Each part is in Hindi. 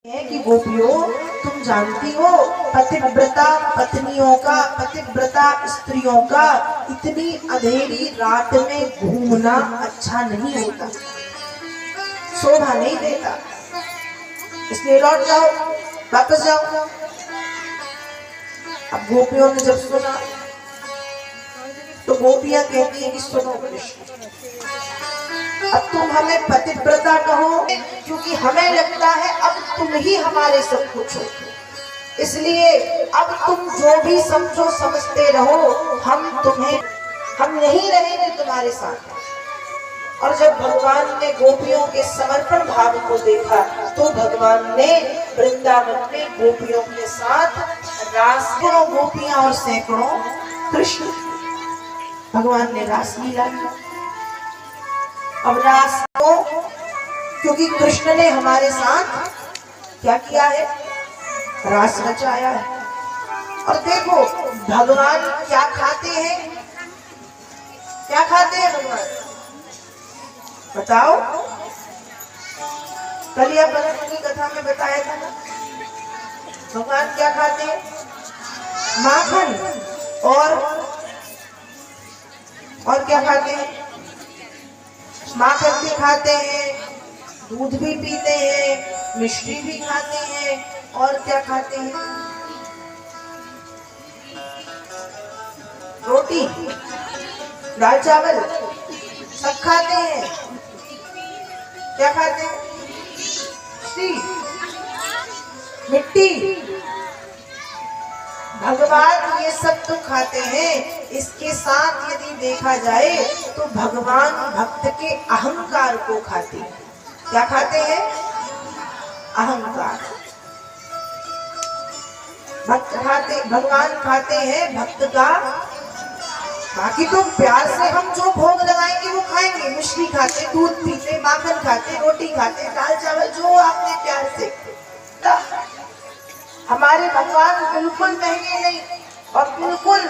है कि गोपियों, तुम जानती हो पतिव्रता पत्नियों का, पतिव्रता स्त्रियों का इतनी अंधेरी रात में घूमना अच्छा नहीं होता, शोभा नहीं देता। इसलिए लौट जाओ, वापस जाओ। अब गोपियों ने जब सुना तो गोपियां कहती है कि सुनो कृष्ण, अब तुम हमें पतिव्रता कहो क्योंकि हमें लगता है अब तुम ही हमारे सब कुछ हो, इसलिए अब तुम जो भी समझो समझते रहो, हम यही रहेंगे तुम्हारे साथ। और जब भगवान ने गोपियों के समर्पण भाव को देखा तो भगवान ने वृंदावन में गोपियों के साथ सैकड़ों गोपियां और सैकड़ों कृष्ण, भगवान ने रासलीला किया। अब रास को क्योंकि कृष्ण ने हमारे साथ क्या किया है, रास रचाया है। और देखो भगवान क्या खाते हैं, क्या खाते हैं भगवान, बताओ। कलिया बलक की कथा में बताया था ना, भगवान क्या खाते हैं, माखन और क्या खाते हैं, माखन भी खाते हैं, दूध भी पीते हैं, मिष्टी भी खाते हैं, और क्या खाते हैं, रोटी दाल चावल सब खाते हैं। क्या खाते हैं, मिट्टी, भगवान ये सब तो खाते हैं। इसके साथ यदि देखा जाए तो भगवान भक्त के अहंकार को खाते हैं। क्या खाते हैं, अहंकार। भगवान खाते हैं भक्त का, बाकी तो प्यार से हम जो भोग लगाएंगे वो खाएंगे, मिश्री खाते, दूध पीते, माखन खाते, रोटी खाते, दाल चावल जो आपने प्यार से। हमारे भगवान बिल्कुल महंगे नहीं, और बिल्कुल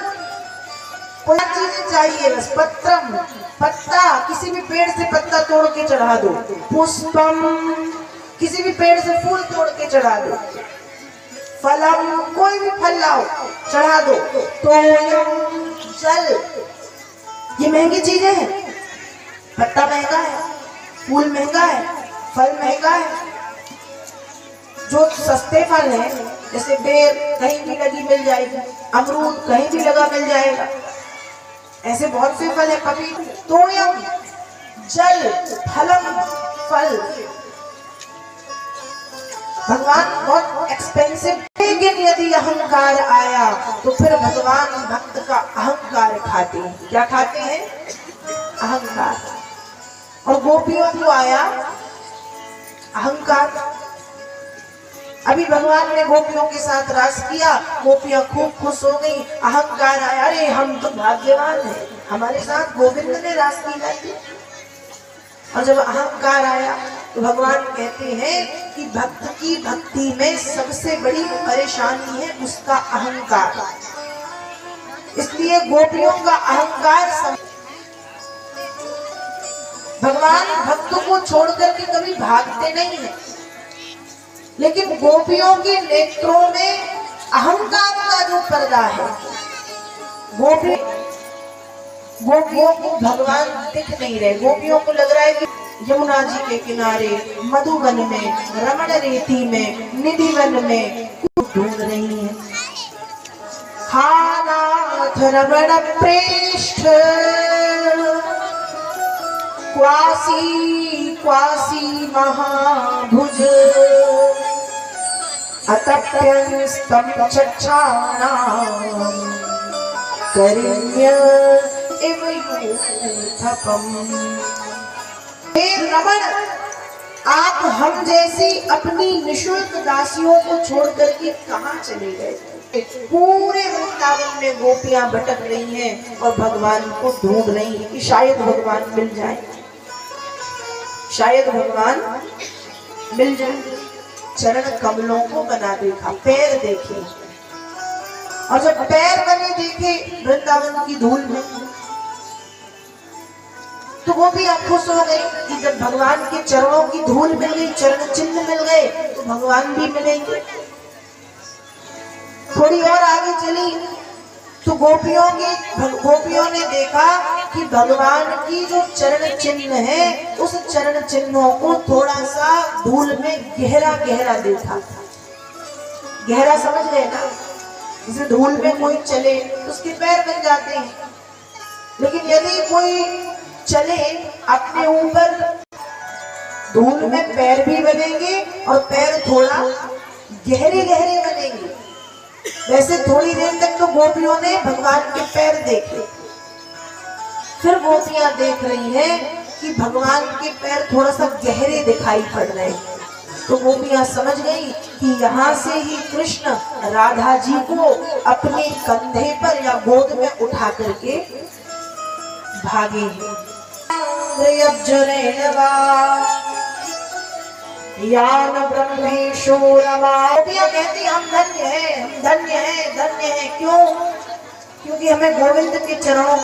कोई चीज चाहिए बस, पत्ता, किसी भी पेड़ से पत्ता तोड़ के चढ़ा दो, पुष्पम, किसी भी पेड़ से फूल तोड़ के चढ़ा दो, फलम, कोई भी फल लाओ चढ़ा दो, तोयम, जल, ये महंगी चीजें हैं। पत्ता महंगा है, फूल महंगा है, फल महंगा है। जो सस्ते फल हैं जैसे बेर कहीं भी लगी मिल जाएगी, अमरूद कहीं भी लगा मिल जाएगा, ऐसे बहुत से फल है, पपीता, तोयम, जल, फलम, फल। भगवान बहुत एक्सपेंसिव, लेकिन यदि अहंकार आया तो फिर भगवान भक्त का अहंकार खाते हैं। क्या खाते हैं, अहंकार। और गोपियों को आया अहंकार। अभी भगवान ने गोपियों के साथ रास किया, गोपियां खूब खुश हो गई, अहंकार आया, अरे हम तो भाग्यवान हैं, हमारे साथ गोविंद ने रास लीला की। और जब अहंकार आया तो भगवान कहते हैं कि भक्त की भक्ति में सबसे बड़ी परेशानी है उसका अहंकार, इसलिए गोपियों का अहंकार। भगवान भक्तों को छोड़कर के कभी भागते नहीं है, लेकिन गोपियों के नेत्रों में अहंकार का जो पर्दा है, गोपियों को भगवान दिख नहीं रहे। गोपियों को लग रहा है कि यमुना जी के किनारे, मधुवन में, रमण रेती में, निधिवन में ढूंढ रही है। हा नाथ रमण प्रेष्ठ, क्वासी क्वासी महाभुज, अतप्यंस्तम चक्षाणां करिण्य इव यूथपम। हे रमण, आप हम जैसी अपनी निशुल्क दासियों को छोड़कर के कहाँ चले गए। पूरे वृंदावन में गोपियां भटक रही हैं और भगवान को ढूंढ रही हैं कि शायद भगवान मिल जाए, शायद भगवान मिल जाए। चरण कमलों को बना देखा, पैर देखे, और जब पैर बने देखे वृंदावन की धूल में, तो वो भी आप खुश हो गई कि जब भगवान के चरणों की धूल मिल गई, चरण चिन्ह मिल गए, तो भगवान भी मिलेंगे। थोड़ी और आगे चली तो गोपियों ने देखा कि भगवान की जो चरण चिन्ह है, उस चरण चिन्हों को थोड़ा सा धूल में गहरा गहरा देखा। गहरा समझ गए ना, जैसे धूल में कोई चले तो उसके पैर बन जाते हैं, लेकिन यदि कोई चले अपने ऊपर धूल में पैर भी बनेंगे और पैर थोड़ा गहरे गहरे बनेंगे। वैसे थोड़ी देर तक तो गोपियों ने भगवान के पैर देखे, फिर गोपियां देख रही हैं कि भगवान के पैर थोड़ा सा गहरे दिखाई पड़ रहे हैं। तो गोपियां समझ गई कि यहाँ से ही कृष्ण राधा जी को अपने कंधे पर या गोद में उठा करके भागे हैं। यान ब्रह्मेशो रमा। गोपियां कहती हम धन्य हैं, हम धन्य हैं, धन्य हैं। क्यों? क्योंकि हमें गोविंद के चरणों